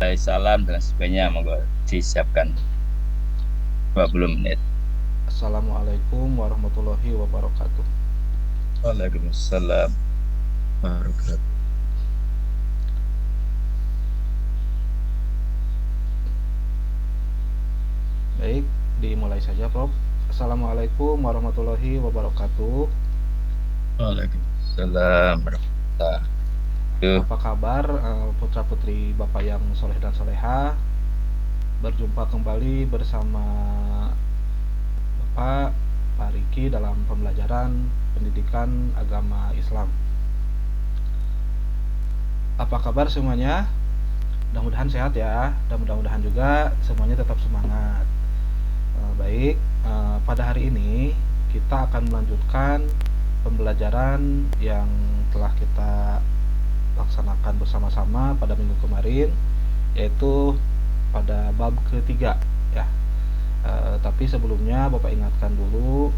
Salam dan sebagainya, monggo disiapkan 20 menit. Assalamualaikum warahmatullahi wabarakatuh. Waalaikumsalam warahmatullahi. Baik, dimulai saja, Prof. Assalamualaikum warahmatullahi wabarakatuh. Waalaikumsalam warahmatullahi. Tuh, Apa kabar putra putri Bapak yang soleh dan soleha? Berjumpa kembali bersama Bapak Pak Riki dalam pembelajaran pendidikan agama Islam. Apa kabar semuanya? Mudah-mudahan sehat ya, dan mudah-mudahan juga semuanya tetap semangat. Baik, pada hari ini kita akan melanjutkan pembelajaran yang telah kita laksanakan bersama-sama pada minggu kemarin, yaitu pada bab ketiga ya. Tapi sebelumnya Bapak ingatkan dulu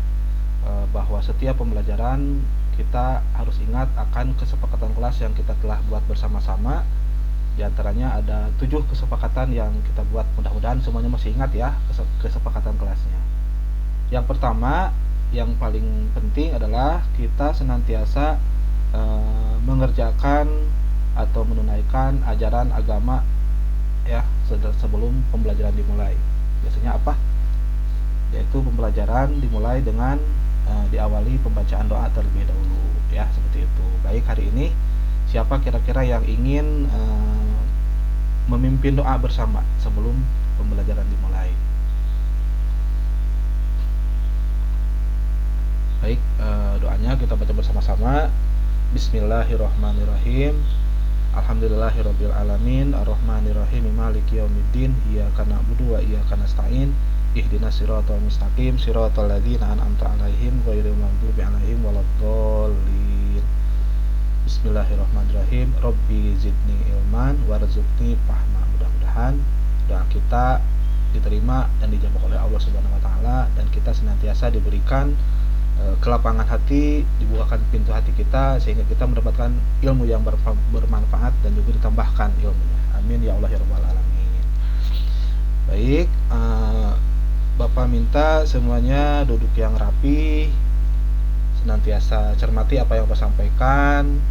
bahwa setiap pembelajaran kita harus ingat akan kesepakatan kelas yang kita telah buat bersama-sama. Di antaranya ada 7 kesepakatan yang kita buat, mudah-mudahan semuanya masih ingat ya kesepakatan kelasnya. Yang pertama, yang paling penting adalah kita senantiasa mengerjakan atau menunaikan ajaran agama ya sebelum pembelajaran dimulai. Biasanya apa? Yaitu pembelajaran dimulai dengan diawali pembacaan doa terlebih dahulu ya, seperti itu. Baik, hari ini siapa kira-kira yang ingin memimpin doa bersama sebelum pembelajaran dimulai? Baik, doanya kita baca bersama-sama. Bismillahirrahmanirrahim. Alhamdulillahirabbil alamin, arrahmanirrahim, maliki yaumiddin, iyyaka na'budu wa iyyaka nasta'in, ihdinas siratal mustaqim, siratal ladzina an'amta 'alaihim ghairil maghdubi 'alaihim waladdallin. Bismillahirrahmanirrahim. Rabbi zidni ilman warzuqni fahma. Mudah-mudahan doa kita diterima dan dijawab oleh Allah Subhanahu wa taala, dan kita senantiasa diberikan kelapangan hati, dibukakan pintu hati kita sehingga kita mendapatkan ilmu yang bermanfaat dan juga ditambahkan ilmunya. Amin ya Allah ya rabbal alamin. Baik, Bapak minta semuanya duduk yang rapi, senantiasa cermati apa yang Bapak sampaikan,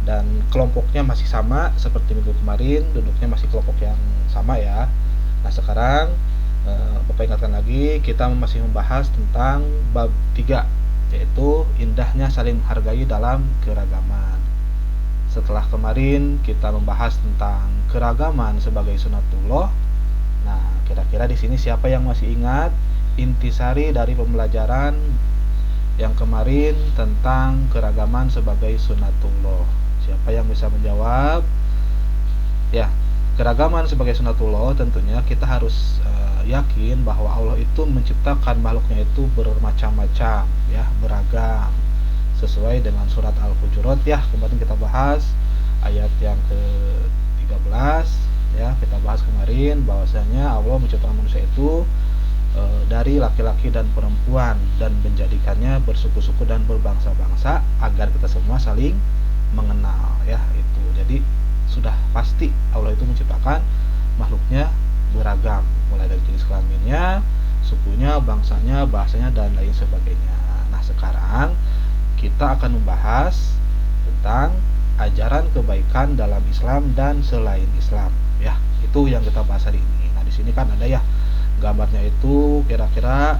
dan kelompoknya masih sama seperti minggu kemarin, duduknya masih kelompok yang sama ya. Nah, sekarang Bapak ingatkan lagi, kita masih membahas tentang bab 3, yaitu indahnya saling menghargai dalam keragaman. Setelah kemarin kita membahas tentang keragaman sebagai sunatullah. Nah, kira-kira di sini siapa yang masih ingat intisari dari pembelajaran yang kemarin tentang keragaman sebagai sunatullah? Siapa yang bisa menjawab? Ya, keragaman sebagai sunatullah tentunya kita harus yakin bahwa Allah itu menciptakan makhluknya itu bermacam-macam ya, beragam, sesuai dengan surat Al-Hujurat ya, kemarin kita bahas ayat yang ke-13 ya. Kita bahas kemarin bahwasanya Allah menciptakan manusia itu dari laki-laki dan perempuan dan menjadikannya bersuku-suku dan berbangsa-bangsa agar kita semua saling mengenal ya. Itu jadi sudah pasti Allah itu menciptakan makhluknya beragam, mulai dari jenis kelaminnya, sukunya, bangsanya, bahasanya, dan lain sebagainya. Nah, sekarang kita akan membahas tentang ajaran kebaikan dalam Islam dan selain Islam ya. Itu yang kita bahas hari ini. Nah, di sini kan ada ya gambarnya, itu kira-kira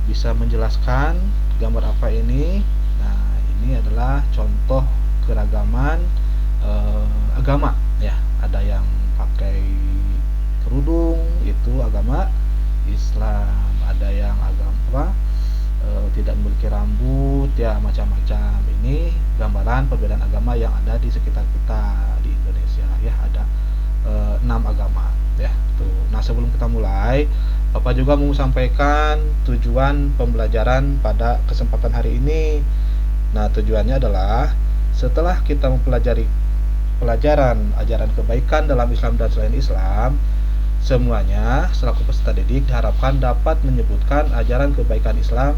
bisa menjelaskan gambar apa ini. Nah, ini adalah contoh keragaman agama ya. Ada yang pakai kerudung, itu agama Islam. Ada yang agama tidak memiliki rambut ya, macam-macam. Ini gambaran perbedaan agama yang ada di sekitar kita di Indonesia ya. Ada 6 agama ya tuh. Nah, sebelum kita mulai, Bapak juga mau sampaikan tujuan pembelajaran pada kesempatan hari ini. Nah, tujuannya adalah setelah kita mempelajari pelajaran ajaran kebaikan dalam Islam dan selain Islam, semuanya selaku peserta didik diharapkan dapat menyebutkan ajaran kebaikan Islam,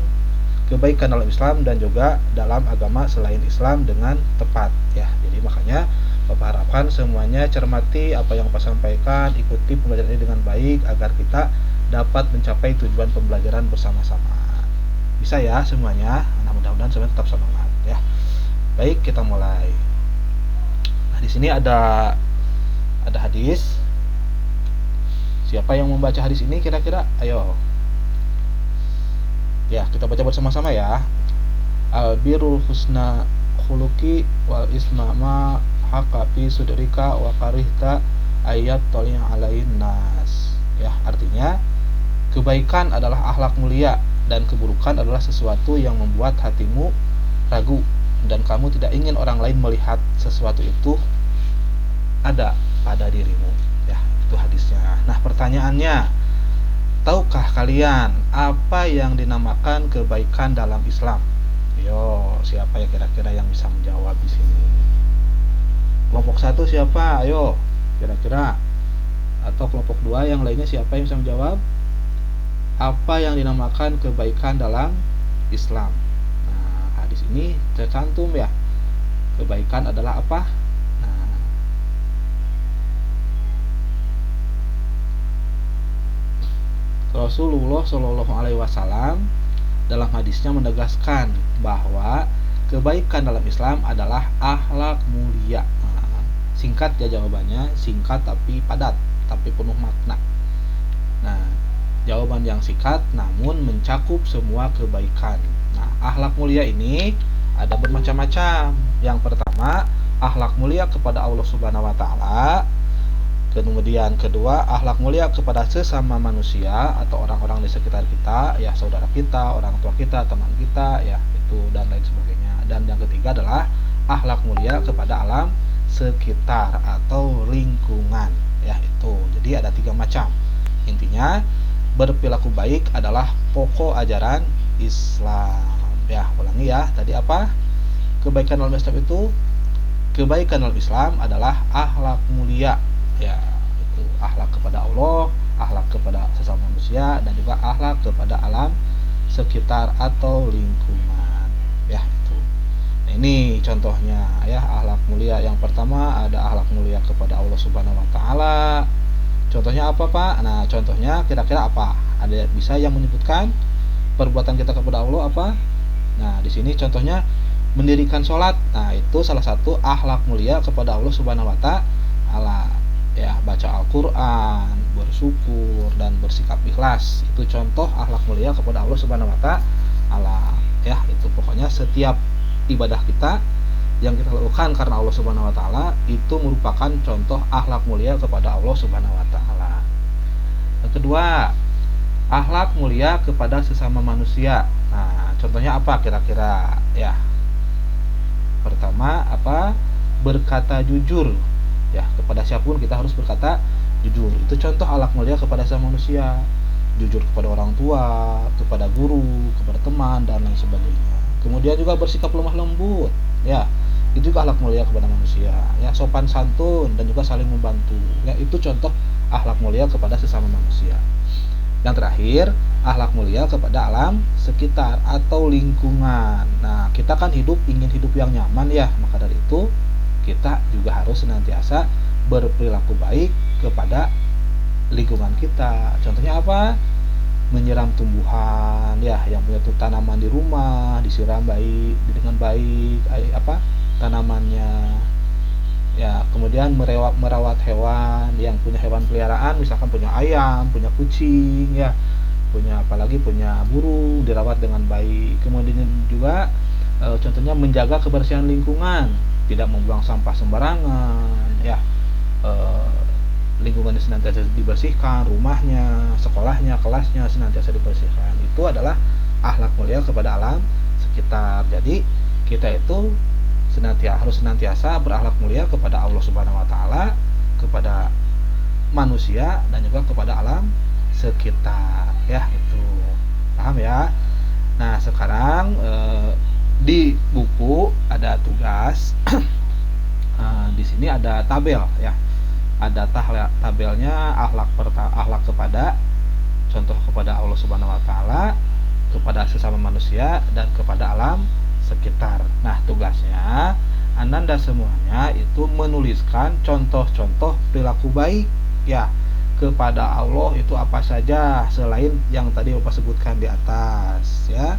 kebaikan dalam Islam dan juga dalam agama selain Islam dengan tepat ya. Jadi makanya Bapak harapkan semuanya cermati apa yang Bapak sampaikan, ikuti pembelajaran ini dengan baik agar kita dapat mencapai tujuan pembelajaran bersama-sama. Bisa ya semuanya? Nah, mudah-mudahan semuanya tetap semangat ya. Baik, kita mulai. Nah, di sini ada hadis. Siapa yang membaca hadis ini kira-kira? Ayo. Ya, kita baca bersama-sama ya. Albirul husna khuluqi wal isma ma haqa fi sudrika wa karihta ayat tolin alain nas. Ya, artinya kebaikan adalah akhlak mulia dan keburukan adalah sesuatu yang membuat hatimu ragu dan kamu tidak ingin orang lain melihat sesuatu itu ada pada dirimu. Ya, itu hadisnya. Nah, pertanyaannya, tahukah kalian apa yang dinamakan kebaikan dalam Islam? Yo, siapa ya kira-kira yang bisa menjawab di sini? Kelompok 1 siapa? Ayo, kira-kira. Atau kelompok 2 yang lainnya siapa yang bisa menjawab? Apa yang dinamakan kebaikan dalam Islam? Nah, hadis ini tercantum ya. Kebaikan adalah apa? Nah, Rasulullah Shallallahu Alaihi Wasallam dalam hadisnya menegaskan bahwa kebaikan dalam Islam adalah akhlak mulia. Nah, singkat ya jawabannya, singkat tapi padat, tapi penuh makna. Nah, jawaban yang singkat namun mencakup semua kebaikan. Nah, akhlak mulia ini ada bermacam-macam. Yang pertama, akhlak mulia kepada Allah Subhanahu wa taala. Kemudian kedua, akhlak mulia kepada sesama manusia atau orang-orang di sekitar kita, ya saudara kita, orang tua kita, teman kita, ya itu dan lain sebagainya. Dan yang ketiga adalah akhlak mulia kepada alam sekitar atau lingkungan, ya itu. Jadi ada 3 macam. Intinya berperilaku baik adalah pokok ajaran Islam. Ya, ulangi ya. Tadi apa? Kebaikan dalam Islam itu, kebaikan dalam Islam adalah akhlak mulia. Ya, itu akhlak kepada Allah, akhlak kepada sesama manusia, dan juga akhlak kepada alam sekitar atau lingkungan. Ya, itu. Nah, ini contohnya ya, akhlak mulia. Yang pertama ada akhlak mulia kepada Allah Subhanahu wa taala. Contohnya apa, Pak? Nah, contohnya kira-kira apa? Ada bisa yang menyebutkan perbuatan kita kepada Allah apa? Nah, di sini contohnya mendirikan sholat. Nah, itu salah satu akhlak mulia kepada Allah Subhanahu wa taala. Ya, baca Al-Quran, bersyukur dan bersikap ikhlas, itu contoh akhlak mulia kepada Allah Subhanahu wa taala. Ya, itu pokoknya setiap ibadah kita yang kita lakukan karena Allah Subhanahu wa taala itu merupakan contoh akhlak mulia kepada Allah Subhanahu wa taala. Yang kedua, akhlak mulia kepada sesama manusia. Nah, contohnya apa kira-kira? Ya. Pertama, apa? Berkata jujur. Ya, kepada siapapun kita harus berkata jujur. Itu contoh akhlak mulia kepada sesama manusia. Jujur kepada orang tua, kepada guru, kepada teman dan lain sebagainya. Kemudian juga bersikap lemah lembut. Ya, itu juga akhlak mulia kepada manusia. Ya, sopan santun dan juga saling membantu. Ya, itu contoh akhlak mulia kepada sesama manusia. Yang terakhir, akhlak mulia kepada alam sekitar atau lingkungan. Nah, kita kan ingin hidup yang nyaman ya, maka dari itu kita juga harus senantiasa berperilaku baik kepada lingkungan kita. Contohnya apa? Menyiram tumbuhan ya, yang punya tanaman di rumah, disiram baik dengan baik tanamannya. Ya, kemudian merawat hewan, yang punya hewan peliharaan, misalkan punya ayam, punya kucing ya, punya burung, dirawat dengan baik. Kemudian juga contohnya menjaga kebersihan lingkungan, tidak membuang sampah sembarangan ya, lingkungannya senantiasa dibersihkan, rumahnya, sekolahnya, kelasnya senantiasa dibersihkan. Itu adalah akhlak mulia kepada alam sekitar. Jadi kita itu harus senantiasa berakhlak mulia kepada Allah Subhanahu wa taala, kepada manusia dan juga kepada alam sekitar. Ya, itu. Paham ya? Nah, sekarang di buku ada tugas. Di sini ada tabel ya. Ada tabelnya akhlak kepada contoh kepada Allah Subhanahu wa taala, kepada sesama manusia dan kepada alam sekitar. Nah, tugasnya Ananda semuanya itu menuliskan contoh-contoh perilaku baik ya kepada Allah itu apa saja selain yang tadi Bapak sebutkan di atas ya.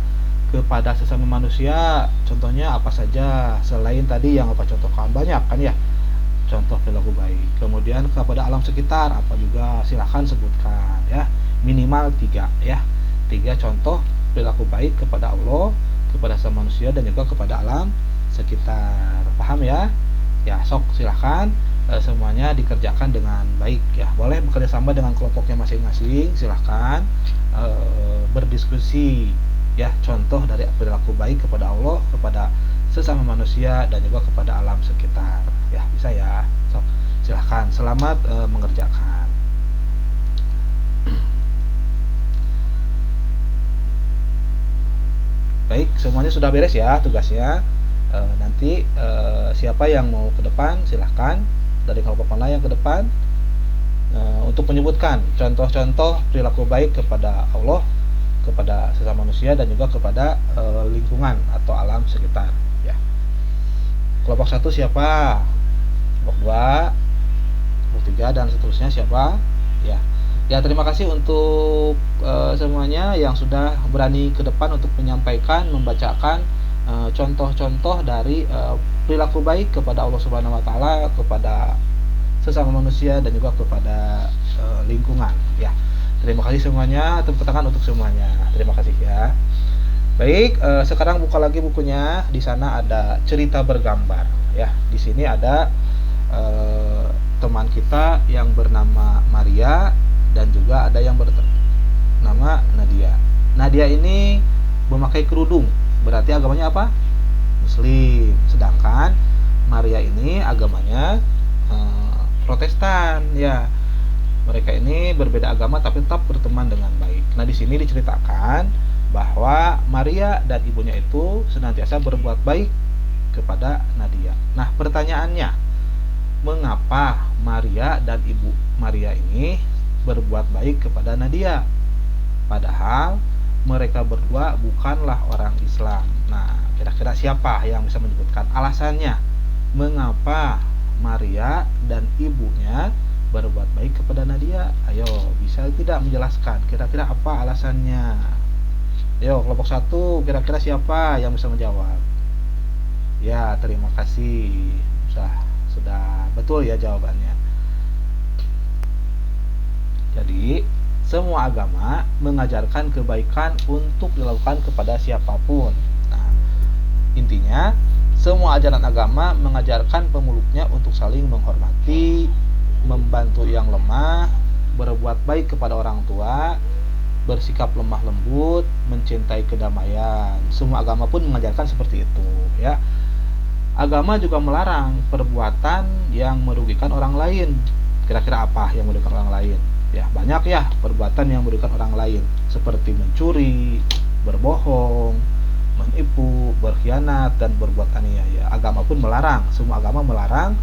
Kepada sesama manusia contohnya apa saja selain tadi yang Bapak contohkan, banyak kan ya contoh perilaku baik. Kemudian kepada alam sekitar apa juga silahkan sebutkan ya, minimal 3 ya, 3 contoh perilaku baik kepada Allah, kepada sesama manusia, dan juga kepada alam sekitar. Paham ya? Ya sok silahkan semuanya dikerjakan dengan baik ya. Boleh bekerja sama dengan kelompoknya masing-masing, silahkan berdiskusi ya, contoh dari perilaku baik kepada Allah, kepada sesama manusia, dan juga kepada alam sekitar ya. Bisa ya, sok silahkan. Selamat mengerjakan. Baik, semuanya sudah beres ya tugasnya. Nanti siapa yang mau ke depan silahkan dari kelompok mana yang ke depan untuk menyebutkan contoh-contoh perilaku baik kepada Allah, kepada sesama manusia, dan juga kepada lingkungan atau alam sekitar ya. Kelompok 1 siapa? Kelompok 2, kelompok 3, dan seterusnya siapa ya. Ya, terima kasih untuk semuanya yang sudah berani ke depan untuk menyampaikan, membacakan contoh-contoh dari perilaku baik kepada Allah Subhanahu wa taala, kepada sesama manusia, dan juga kepada lingkungan ya. Terima kasih semuanya, tepuk tangan untuk semuanya. Terima kasih ya. Baik, sekarang buka lagi bukunya. Di sana ada cerita bergambar ya. Di sini ada teman kita yang bernama Maria dan juga ada yang bernama Nadia. Nadia ini memakai kerudung, berarti agamanya apa? Muslim. Sedangkan Maria ini agamanya Protestan ya. Mereka ini berbeda agama tapi tetap berteman dengan baik. Nah, di sini diceritakan bahwa Maria dan ibunya itu senantiasa berbuat baik kepada Nadia. Nah, pertanyaannya, mengapa Maria dan ibu Maria ini berbuat baik kepada Nadia? Padahal mereka berdua bukanlah orang Islam. Nah, kira-kira siapa yang bisa menyebutkan alasannya mengapa Maria dan ibunya berbuat baik kepada Nadia? Ayo, bisa tidak menjelaskan kira-kira apa alasannya? Ayo, kelompok 1, kira-kira siapa yang bisa menjawab? Ya, terima kasih. Sudah betul ya jawabannya. Jadi, semua agama mengajarkan kebaikan untuk dilakukan kepada siapapun. Nah, intinya semua ajaran agama mengajarkan pemeluknya untuk saling menghormati, membantu yang lemah, berbuat baik kepada orang tua, bersikap lemah lembut, mencintai kedamaian. Semua agama pun mengajarkan seperti itu ya. Agama juga melarang perbuatan yang merugikan orang lain. Kira-kira apa yang merugikan orang lain? Ya, banyak ya perbuatan yang merugikan orang lain, seperti mencuri, berbohong, menipu, berkhianat, dan berbuat aniaya. Agama pun melarang, semua agama melarang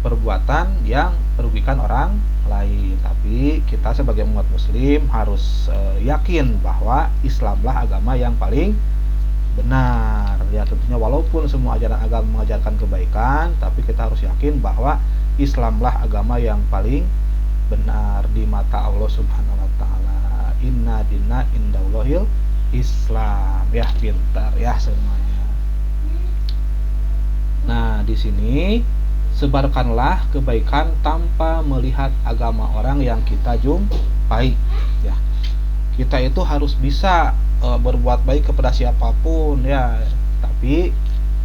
perbuatan yang merugikan orang lain. Tapi kita sebagai umat muslim harus yakin bahwa Islamlah agama yang paling benar ya. Tentunya walaupun semua ajaran agama mengajarkan kebaikan, tapi kita harus yakin bahwa Islamlah agama yang paling benar di mata Allah Subhanahu wa taala. Inna dinna indallahil Islam. Ya, pintar ya semuanya. Nah, di sini sebarkanlah kebaikan tanpa melihat agama orang yang kita jumpai ya. Kita itu harus bisa berbuat baik kepada siapapun ya, tapi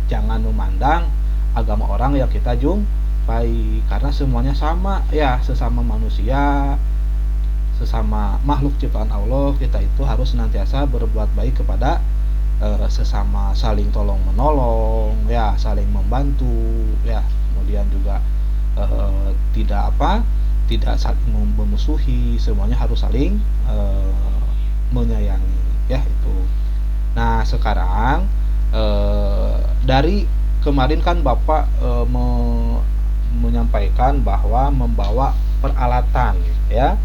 jangan memandang agama orang yang kita jumpai, karena semuanya sama ya, sesama manusia, sesama makhluk ciptaan Allah. Kita itu harus senantiasa berbuat baik kepada sesama, saling tolong menolong ya, saling membantu ya. Kemudian juga tidak saling memusuhi, semuanya harus saling menyayangi ya itu. Nah, sekarang dari kemarin kan Bapak menyampaikan bahwa membawa peralatan ya.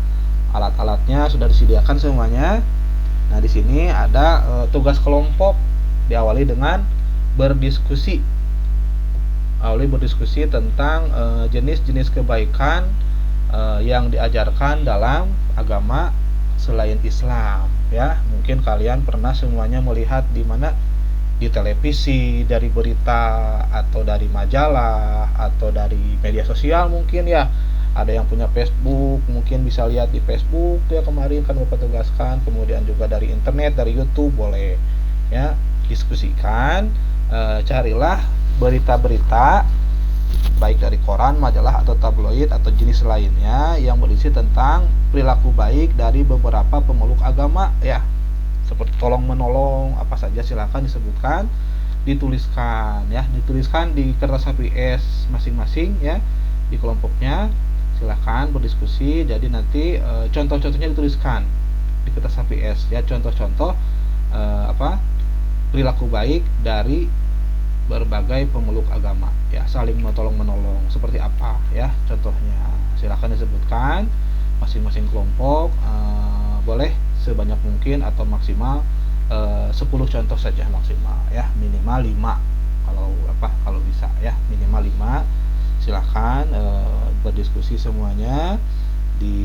Alat-alatnya sudah disediakan semuanya. Nah, di sini ada tugas kelompok, diawali dengan berdiskusi Auli berdiskusi tentang jenis-jenis kebaikan yang diajarkan dalam agama selain Islam ya. Mungkin kalian pernah semuanya melihat di mana, di televisi, dari berita, atau dari majalah, atau dari media sosial mungkin ya. Ada yang punya Facebook, mungkin bisa lihat di Facebook ya, kemarin kan Bapak tugaskan. Kemudian juga dari internet, dari YouTube boleh ya, diskusikan. Carilah berita-berita baik dari koran, majalah, atau tabloid, atau jenis lainnya yang berisi tentang perilaku baik dari beberapa pemeluk agama ya, seperti tolong menolong, apa saja silahkan disebutkan, dituliskan ya, dituliskan di kertas HPS masing-masing ya, di kelompoknya. Silahkan berdiskusi. Jadi nanti contoh-contohnya dituliskan di kertas HPS ya, contoh-contoh perilaku baik dari berbagai pemeluk agama ya, saling menolong-menolong seperti apa ya contohnya. Silahkan disebutkan masing-masing kelompok, boleh sebanyak mungkin atau maksimal 10 contoh saja maksimal ya, minimal 5 kalau bisa ya, minimal 5. Silahkan berdiskusi semuanya di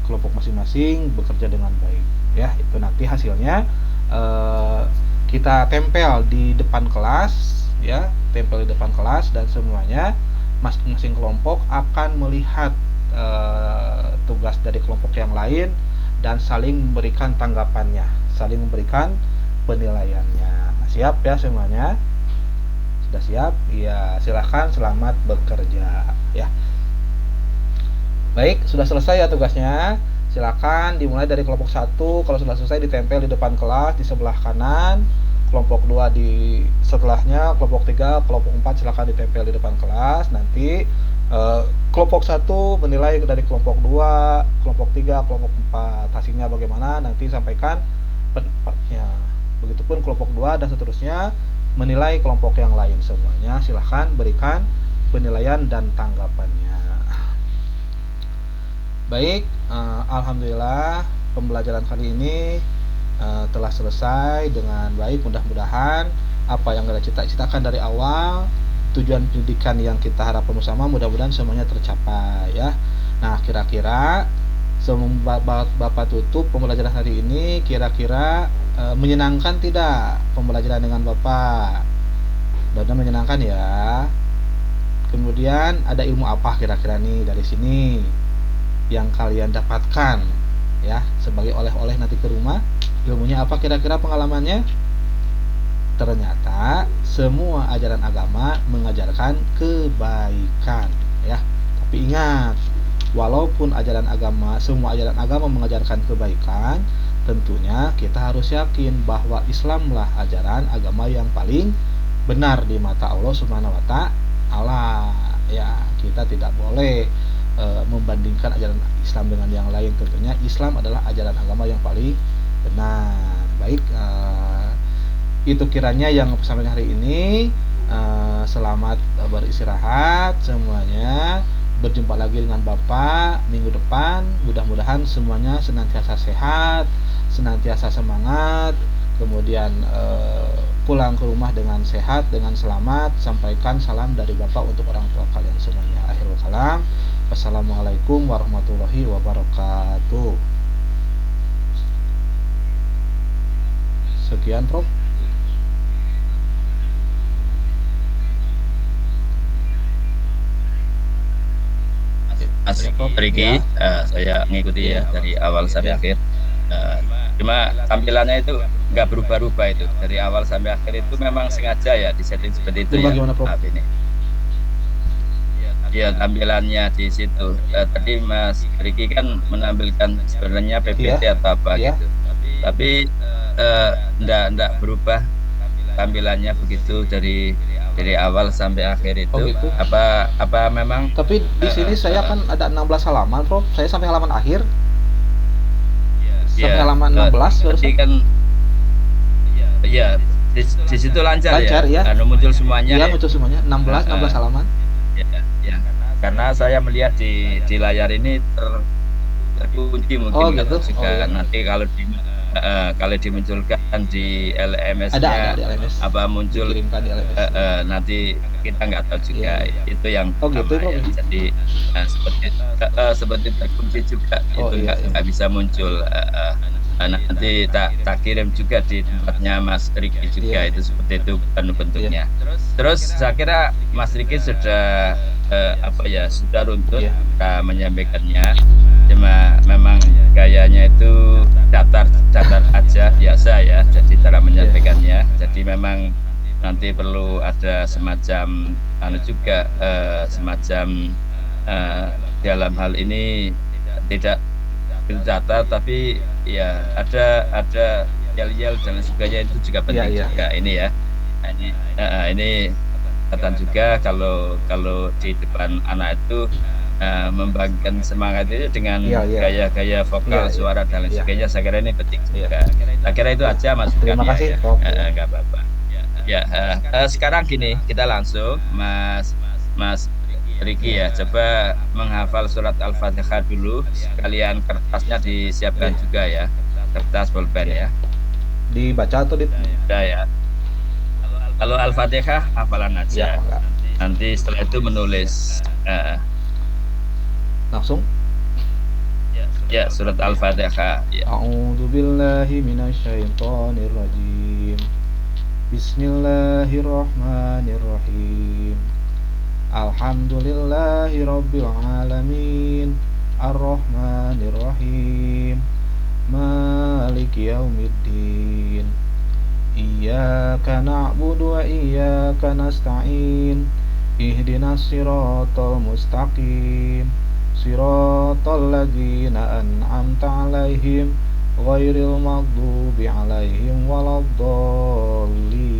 kelompok masing-masing, bekerja dengan baik ya. Itu nanti hasilnya kita tempel di depan kelas ya, tempel di depan kelas, dan semuanya masing-masing kelompok akan melihat tugas dari kelompok yang lain dan saling memberikan tanggapannya, saling memberikan penilaiannya. Siap ya semuanya? Sudah siap? Ya, silahkan, selamat bekerja ya. Baik, sudah selesai ya tugasnya. Silakan dimulai dari kelompok 1. Kalau sudah selesai ditempel di depan kelas di sebelah kanan, kelompok 2 di setelahnya, kelompok 3, kelompok 4 silakan ditempel di depan kelas. Nanti kelompok 1 menilai dari kelompok 2, kelompok 3, kelompok 4. Hasilnya bagaimana nanti sampaikan pendapatnya. Begitupun kelompok 2 dan seterusnya menilai kelompok yang lain. Semuanya silahkan berikan penilaian dan tanggapannya. Baik, alhamdulillah pembelajaran kali ini telah selesai dengan baik. Mudah-mudahan apa yang kita cita-citakan dari awal, tujuan pendidikan yang kita harapkan bersama, mudah-mudahan semuanya tercapai ya. Nah, kira-kira sebelum Bapak tutup pembelajaran hari ini, kira-kira menyenangkan tidak pembelajaran dengan Bapak? Mudah-mudahan menyenangkan ya. Kemudian ada ilmu apa kira-kira nih dari sini yang kalian dapatkan ya, sebagai oleh-oleh nanti ke rumah? Ilmunya apa kira-kira, pengalamannya? Ternyata semua ajaran agama mengajarkan kebaikan ya. Tapi ingat, walaupun semua ajaran agama mengajarkan kebaikan, tentunya kita harus yakin bahwa Islamlah ajaran agama yang paling benar di mata Allah Subhanahu wa Ta'ala ya. Kita tidak boleh membandingkan ajaran Islam dengan yang lain. Tentunya Islam adalah ajaran agama yang paling benar. Baik, itu kiranya yang sampai hari ini. Selamat beristirahat semuanya. Berjumpa lagi dengan Bapak minggu depan. Mudah-mudahan semuanya senantiasa sehat, senantiasa semangat, kemudian pulang ke rumah dengan sehat, dengan selamat. Sampaikan salam dari Bapak untuk orang tua kalian semuanya. Akhirul kalam, wassalamualaikum warahmatullahi wabarakatuh. Sekian, Prof. Asik, Riki, saya mengikuti ya dari awal sampai akhir. Cuma tampilannya itu nggak berubah-ubah, itu dari awal sampai akhir itu memang sengaja ya disetting seperti itu ya. Bagaimana, Prof? Ini ya tampilannya di situ. Tadi Mas Riki kan menampilkan sebenarnya PPT atau apa gitu, tapi enggak berubah tampilannya begitu dari awal sampai akhir itu. Gitu? Apa memang? Tapi di sini saya kan ada 16 halaman, Prof. Saya sampai halaman akhir. Sampai halaman 16 berarti kan ya di situ lancar ya. Muncul semuanya. Iya, muncul semuanya 16 halaman. Ya. Karena saya melihat di layar ini terkunci mungkin. Gitu. Juga nanti kalau kalau dimunculkan di LMS-nya Ada di LMS. apa muncul Dikirimkan di LMS. nanti kita nggak tahu juga. Iya. Itu yang Oh gitu pertama ya, ya. Prof? Jadi seperti terkunci juga Oh itu iya. nggak bisa muncul. Nanti tak kirim juga di tempatnya Mas Riki juga, Iya. itu seperti itu bentuknya. Iya. Terus saya kira Mas Riki sudah sudah runtut Iya. menyampaikannya, cuma memang gayanya itu datar aja biasa ya, jadi cara menyampaikannya. Jadi memang nanti perlu ada semacam juga semacam dalam hal ini tidak data, tapi ya ada yel-yel dan lain sebagainya, itu juga penting juga ini ya. Ini catatan juga kalau di depan anak itu membangkitkan semangat itu dengan gaya-gaya vokal, suara dan lain sebagainya. Saya kira ini penting juga. Saya kira itu aja masukannya. Terima kasih, ya. Prof. Nggak apa-apa. Ya, sekarang gini, kita langsung Mas Riki ya, coba menghafal surat Al-Fatihah dulu, sekalian kertasnya disiapkan juga ya, kertas pulpen ya. Dibaca atau Udah ya. Kalau Al-Fatihah hafalan aja. Nanti setelah itu menulis. Langsung? Ya, surat Al-Fatihah. Ya. A'udzu billahi minasyaitonir rajim. Bismillahirrahmanirrahim. Alhamdulillahi rabbil alamin. Ar-Rahmanir-Rahim. Maliki yaumiddin. Iyyaka na'budu wa iyyaka nasta'in. Ihdinas siratal mustaqim. Siratal ladzina an'amta 'alaihim ghairil maghdubi 'alaihim waladdallin.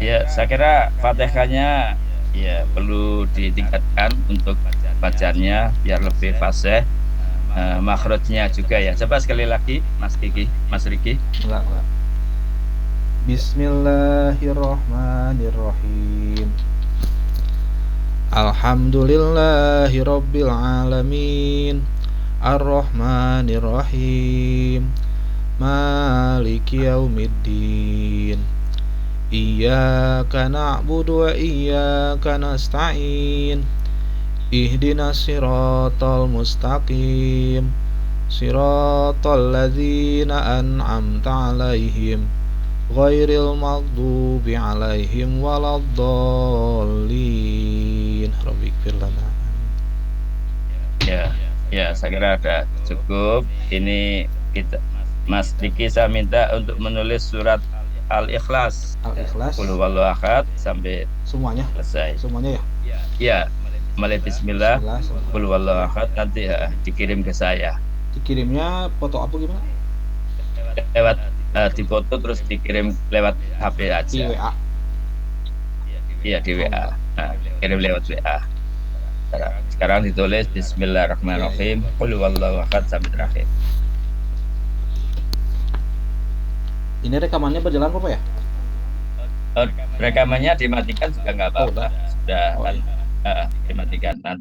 Ya, saya kira Fatihahnya ya perlu ditingkatkan untuk bacaannya biar lebih fasih, makhrajnya juga ya. Coba sekali lagi Mas Riki. Enggak. Bismillahirrahmanirrahim. Alhamdulillahi rabbil alamin. Ar-Rahmanir-Rahim. Maliki yaumiddin. Iyyaka na'budu wa iyyaka nasta'in. Ihdinas siratal mustaqim. Siratal ladzina an'amta 'alaihim ghairil maghdubi 'alaihim waladdallin. Rabbighfir lana. Ya, saya kira sudah cukup. Ini Mas Riki saya minta untuk menulis surat Al-Ikhlas. Qul huwallahu ahad sampai semuanya selesai. Semuanya ya? Ya, mulai bismillah, qul huwallahu ahad, nanti dikirim ke saya. Dikirimnya foto apa gimana? Lewat difoto terus dikirim lewat HP aja. Di WA? Iya, di WA. Kirim lewat WA. Sekarang ditulis bismillahirrahmanirrahim, qul huwallahu ahad sampai terakhir. Ini rekamannya berjalan apa ya? Rekamannya dimatikan juga nggak apa-apa. Sudah dimatikan. Nanti